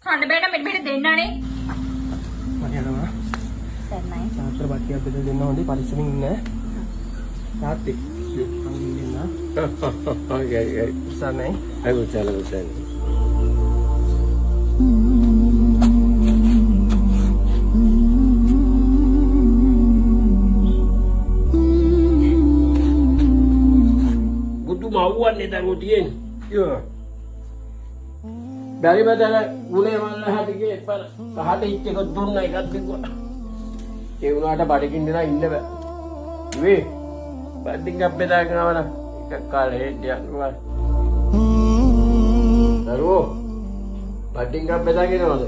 खंड बेटा मेरे देना Saater bakiya beda denna hondi pariස්සමින් ඉන්න තාත්තේ Okay. උසන්නේ I will tell her then. Butuh mauan ni tak ngutien. Ya. Dari mana gune mana hati ke par hati itu kau turun naik kat tu. Ke guna ada balik ini na ini be. Weh, balik apa dah kena mana? Kekal dia keluar. Taruh, balik apa dah kena mana?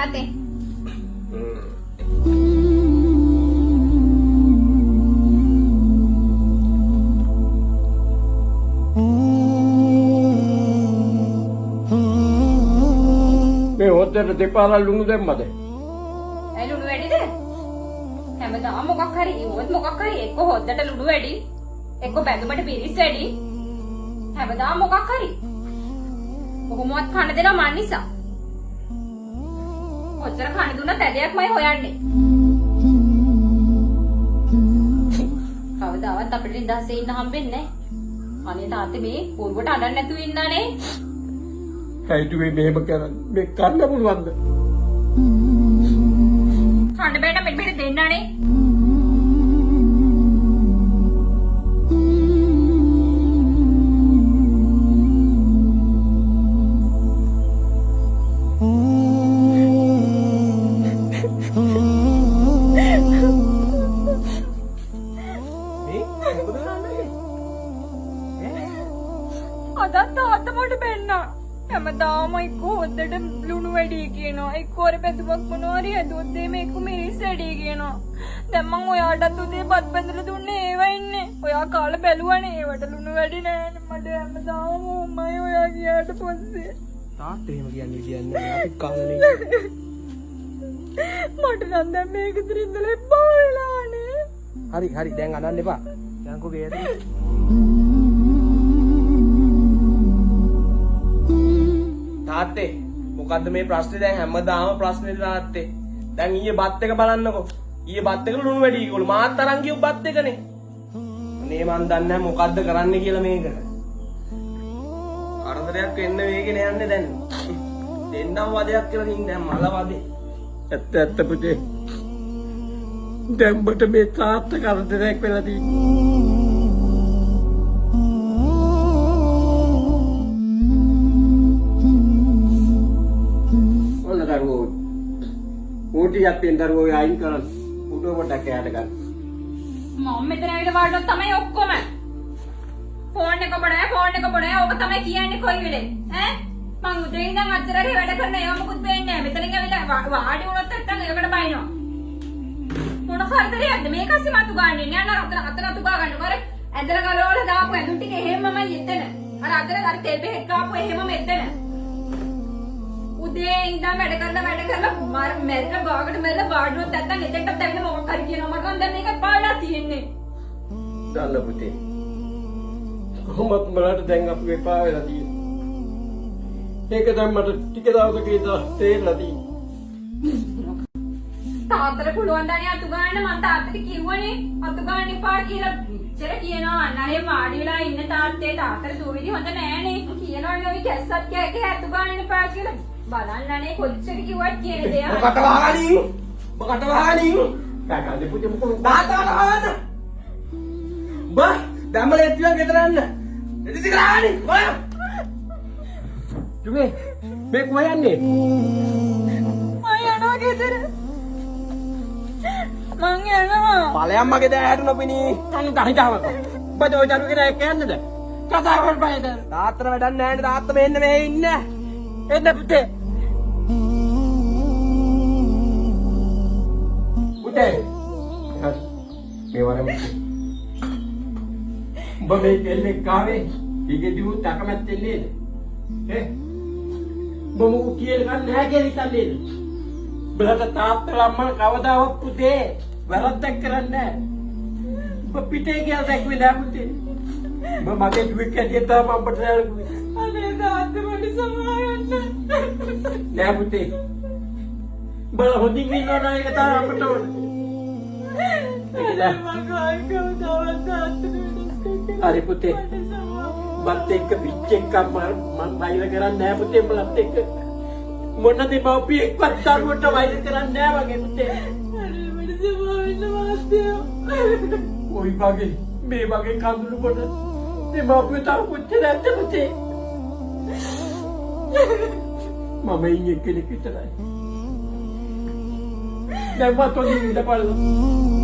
आते मैं होते तो देपाला लुनु दे मत. ඒ ලුණු වැඩිද හැමදාම මොකක් හරි ඉවොත් මොකක් හරි එක්ක හොද්දට ලුණු වැඩි එක්ක බැඳුමට පිරිස් වැඩි හැමදාම මොකක් හරි කොහොමවත් කන දෙනවා මන් නිසා කොච්චර කන දුන්නත් ඇදයක්මයි හොයන්නේ කවදාවත් අපිට නිදහසේ ඉන්න හම්බෙන්නේ නැහැ අනේ තාත්තේ මේ පුරුවට අඬන්න නැතුව ඉන්නනේ Kayak tu memang kan, karena pun wanda. කන්න බේට මෙන්න දෙන්නානේ අදත් තාත්තමට බෙන්න හැමදාම එක්ක හොද්දට ලුණු වැඩි කියනවා එක්ක ඔර පැදුමක් මොනවා හරි හදුවොත් මේක මිරිස් වැඩි කියනවා දැන් මං ඔයාටත් උදේ බත් බඳලා දුන්නේ ඒවා ඉන්නේ ඔයා කාලා බැලුවානේ ඒවට ලුණු වැඩි නෑනේ මට හැමදාම උම්මයි ඔයා ගියාට පස්සේ තාත්තේ එහෙම කියන්නේ අපි කාලේ මට නම් දැන් මේක ඉතින් ඉඳලා එපා වෙලානේ හරි දැන් අනන්න එපා යන්කෝ ගේද තාත්තේ මොකද්ද මේ ප්‍රශ්නේ දැන් හැමදාම ප්‍රශ්නේ තාත්තේ දැන් ඊයේ බත් එක බලන්නකෝ ඊයේ බත් එක ලුණු වැඩි කිව්වලු මාත් තරම් කියු බත් එකනේ අනේ මන් දන්නේ නැහැ මොකද්ද කරන්න කියලා මේකට අරතරයක් එන්න වේගෙන යන්නේ දැන් දෙන්නම් වදයක් කියලා තින් දැන් මල වදේ ඇත්ත පුතේ. දැම්බට මේ තාත්ත කරදරයක් වෙලා තියෙනවා. ඔන්න දරුවෝ. ඌටියක් තියෙන දරුවෝ අයින් කරන් උඩ පොඩක් ඈට ගන්න. මම මෙතන ඇවිල්ලා වාඩිවෙලා තමයි ඔක්කොම ෆෝන් එක බඩේ ඕක තමයි කියන්නේ කොයි වෙලේ ඈ මං උදේ ඉඳන් අච්චරේ වැඩ කරන ඒවා මොකුත් වෙන්නේ නැහැ මෙතනින් ඇවිල්ලා වාඩි වුණොත් නැත්තම් ඒකට බයිනවා මොන කරදරයක්ද මේක අස්සේ මතු ගන්න ඉන්නේ අර අතන අතු ගා ගන්න කර ඇදලා ගලවලා දාපු ඇඳුම් ටික එහෙමමයි එතන අර අර තෙල් බෙහෙත් කාපු එහෙමම එතන උදේ ඉඳන් වැඩ කරලා මර මැරෙන ගාකට මැරෙලා වාඩිවුණොත් නැත්තම් එතෙන්ටත් ඇවිල්ලා මොකක් හරි කියනවා මට නම් දැන් මේක පාලා තියෙන්නේ දන්න පුතේ. කොහොමත් මලට දැන් අපි එපා වෙලා තියෙනවා. ඒක දැන් මට ටික දවසක ඉඳලා තේරලා තියෙනවා. තාත්තට පුළුවන් දණි අතු ගන්න මම තාත්තට කිව්වනේ අතු ගන්න එපා කියලා ඉච්චර කියනවා අනේ වාඩි වෙලා ඉන්න තාත්තේ තාත්තට දුවිලි හොඳ නෑනේ කියනවනේ ඔය කැස්සත් කෑකේ අතු ගන්න එපා කියලා බලන්නනේ කොච්චර කිව්වත් කියන දේ මොකට වහනින් කාකන්දේ පුතේ මොකද දාතකට වහන්න බා දැම්මල එත්තියක් ගෙදර යන්න එදිසි කරානේ ඔය ජුගේ මේ කොහෙ යන්නේ මම යනවා ගෙදර මං යනවා ඵලයන් මගේ දැහැට නොපෙනී තනු ගහිතාව බද ඔය දරුවේ කෙනා එක්ක යන්නද කතා කරපන් බයද තාත්තට වැඩක් නැහැ නේ තාත්තා මෙන්න මේ ඉන්න එන්න පුතේ පුතේ හරි. මේ වරම උඹ මේ කෙල්ලෙක් කාවේ ඊගේ දුත් අකමැත්තෙන් නේද? උඹ මොකෝ කියලා ගන්න නැහැ කියලා හිතන්නේ. බලට තාත්තලා අම්මලා කවදාවත් පුතේ වැරද්දක් කරන්නේ නැහැ. උඹ පිටේ කියලා දැක්වේ නෑ පුතේ. උඹ මගේ දුවෙක් ඇටියට තමයි අපට නෑලුවේ. අනේ තාත්තා මට සමාවෙන්න. නෑ පුතේ. බල හොඳින් ඉන්නවා නම් ඒක තමයි අපට ඕනේ. හරි පුතේ. බත් එක්ක පිච්චෙක් මම වෛර කරන්නේ නැහැ පුතේ බලත් එක්ක. මොන දෙමව්පියෙක්වත් දරුවට වෛර කරන්නේ නැහැ වගේ පුතේ. ඔයි වගේ මේ වගේ කඳුළු කොට දෙමව්පියෝ තව කොච්චර ඇත්ද පුතේ. මම ඉන්නේ කෙනෙක් විතරයි. දැන් මතොත් ඉඳපල්ලා.